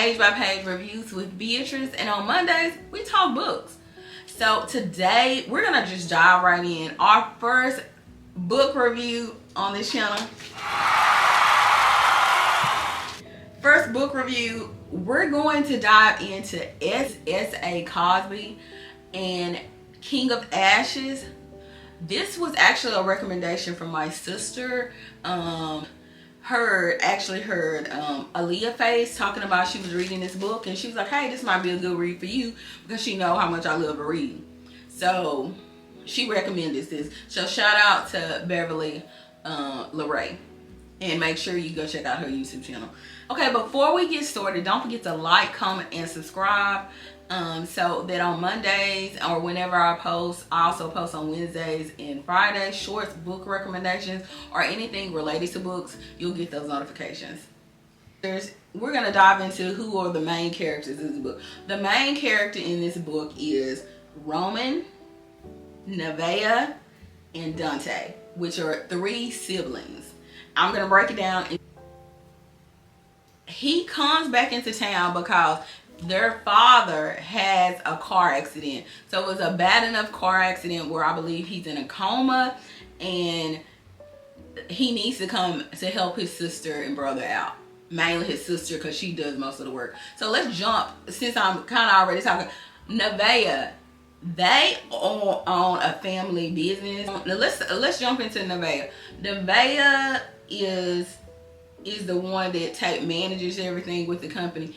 page-by-page reviews with Beatrice, and on Mondays, we talk books. So today, we're gonna just dive right in. Our first book review on this channel. First book review, we're going to dive into S.A. Cosby and King of Ashes. This was actually a recommendation from my sister. Heard Aaliyah Face talking about she was reading this book, and she was like, hey, this might be a good read for you, because she know how much I love to read. So she recommended this. So shout out to Beverly LeRae, and make sure you go check out her YouTube channel. Okay, before we get started, don't forget to like, comment, and subscribe, so that on Mondays or whenever I post, I also post on Wednesdays and Fridays, shorts, book recommendations, or anything related to books. You'll get those notifications. We're going to dive into who are the main characters in this book. The main character in this book is Roman, Nevaeh, and Dante, which are 3 siblings. I'm going to break it down. He comes back into town because their father has a car accident. So it was a bad enough car accident where I believe he's in a coma, and he needs to come to help his sister and brother out. Mainly his sister, because she does most of the work. So let's jump, since I'm kind of already talking. Nevaeh, they own a family business. Let's jump into Nevaeh. Nevaeh is the one that manages everything with the company.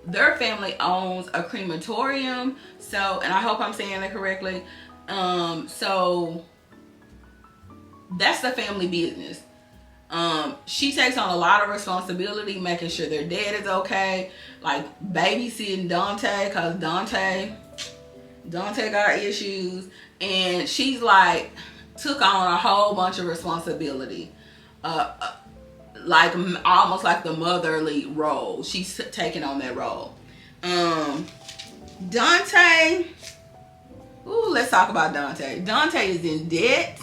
Their family owns a crematorium, so, and I hope I'm saying that correctly. So that's the family business. She takes on a lot of responsibility, making sure their dad is okay, like babysitting Dante, because Dante got issues, and she's like took on a whole bunch of responsibility. Like almost like the motherly role. She's taking on that role. Dante. Ooh, let's talk about Dante. Dante is in debt,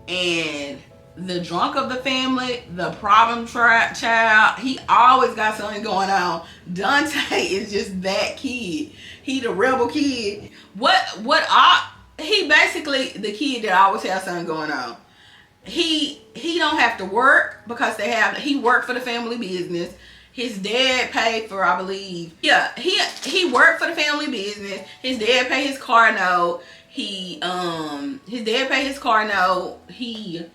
and the drunk of the family, the problem child. He always got something going on. Dante is just that kid. He the rebel kid. He basically the kid that always has something going on. He don't have to work because he worked for the family business. His dad paid for, I believe, yeah, he worked for the family business. His dad paid his car note. His dad paid his car note. His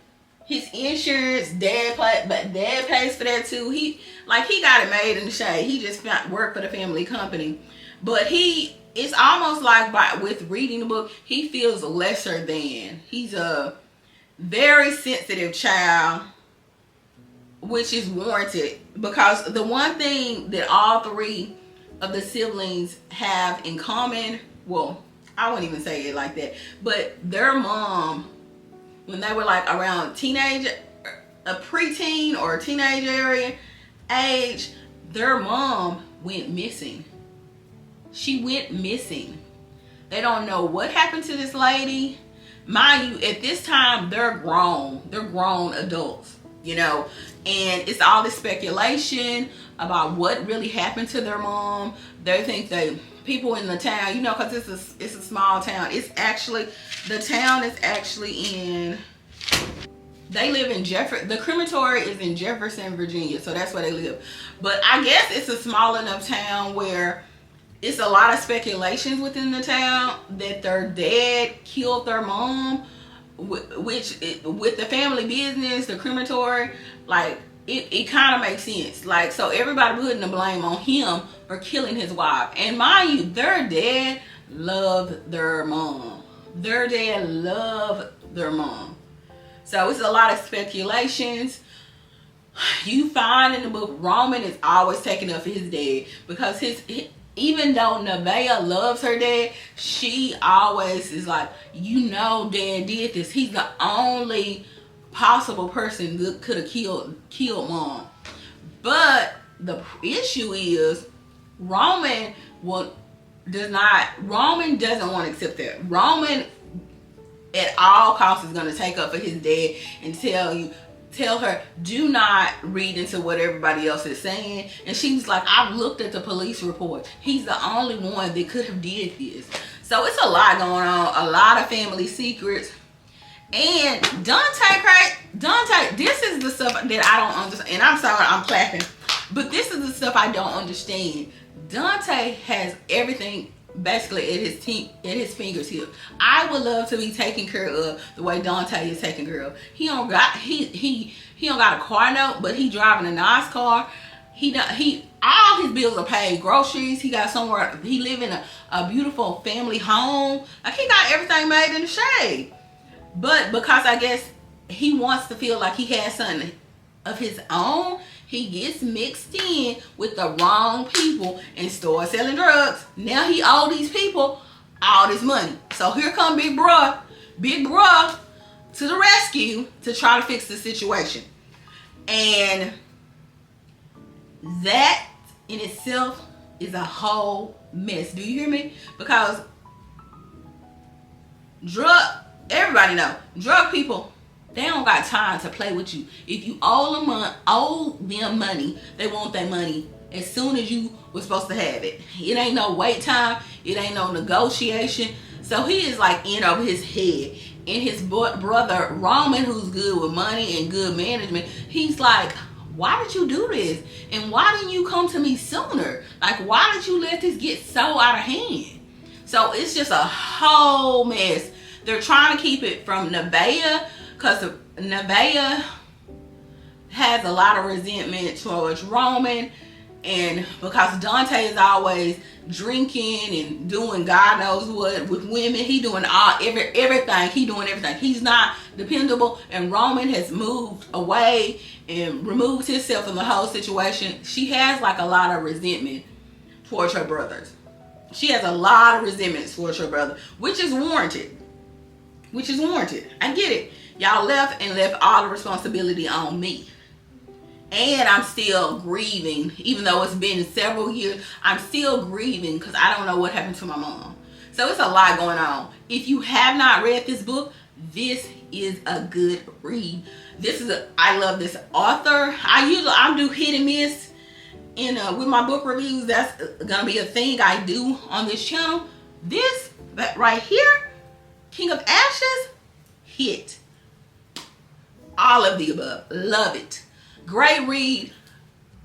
insurance, but dad pays for that too. He got it made in the shade. He just worked for the family company. But it's almost like with reading the book, he feels lesser than. He's a very sensitive child, which is warranted, because the one thing that all 3 of the siblings have in common, well, I wouldn't even say it like that, but their mom, when they were like around a preteen or teenage age, their mom went missing. She went missing. They don't know what happened to this lady. Mind you, at this time, they're grown adults, you know, and it's all this speculation about what really happened to their mom. They think that people in the town, you know, because it's a small town. The town is actually they live in the crematory is in Jefferson, Virginia, so that's where they live. But I guess it's a small enough town where it's a lot of speculations within the town that their dad killed their mom, which with the family business, the crematory, like it kind of makes sense. Like, so everybody putting the blame on him for killing his wife. And mind you, their dad loved their mom. Their dad loved their mom. So it's a lot of speculations. You find in the book, Roman is always taking up for his dad, because even though Nevaeh loves her dad, she always is like, you know, dad did this. He's the only possible person that could have killed mom. But the issue is Roman doesn't want to accept that. Roman at all costs is going to take up for his dad and tell you, tell her, do not read into what everybody else is saying. And she was like, I've looked at the police report. He's the only one that could have did this. So it's a lot going on, a lot of family secrets. And Dante, this is the stuff that I don't understand. And I'm sorry, I'm clapping. But this is the stuff I don't understand. Dante has everything basically at his fingertips. I would love to be taken care of the way Dante is taken care of. He don't got a car note, but he driving a nice car. All his bills are paid. Groceries, he got somewhere. He live in a beautiful family home. Like, he got everything made in the shade. But because I guess he wants to feel like he has something of his own, he gets mixed in with the wrong people and starts selling drugs. Now he owe these people all this money. So here come Big Bruh to the rescue to try to fix the situation. And that in itself is a whole mess. Do you hear me? Because everybody know, drug people, they don't got time to play with you. If you owe them money, they want that money as soon as you were supposed to have it. It ain't no wait time. It ain't no negotiation. So he is like in over his head. And his brother Roman, who's good with money and good management, he's like, why did you do this? And why didn't you come to me sooner? Like, why did you let this get so out of hand? So it's just a whole mess. They're trying to keep it from Nevaeh, because Nevaeh has a lot of resentment towards Roman, and because Dante is always drinking and doing God knows what with women, he doing everything. He doing everything. He's not dependable, and Roman has moved away and removed himself from the whole situation. She has like a lot of resentment towards her brothers. She has a lot of resentment towards her brother, which is warranted. I get it. Y'all left all the responsibility on me. And I'm still grieving. Even though it's been several years, I'm still grieving because I don't know what happened to my mom. So it's a lot going on. If you have not read this book, this is a good read. I love this author. I do hit and miss with my book reviews. That's gonna be a thing I do on this channel. That right here, King of Ashes, hit. All of the above. Love it. Great read.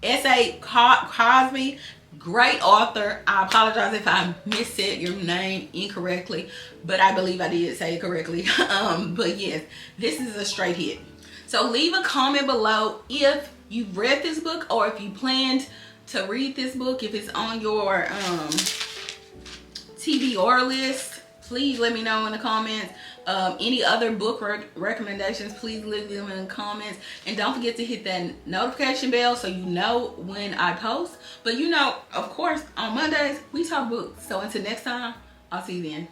S.A. Cosby, great author. I apologize if I missaid your name incorrectly, but I believe I did say it correctly. But yes, this is a straight hit. So leave a comment below if you've read this book or if you planned to read this book. If it's on your TBR list, please let me know in the comments. Any other book recommendations, please leave them in the comments. And don't forget to hit that notification bell so you know when I post. But you know, of course, on Mondays, we talk books. So until next time, I'll see you then.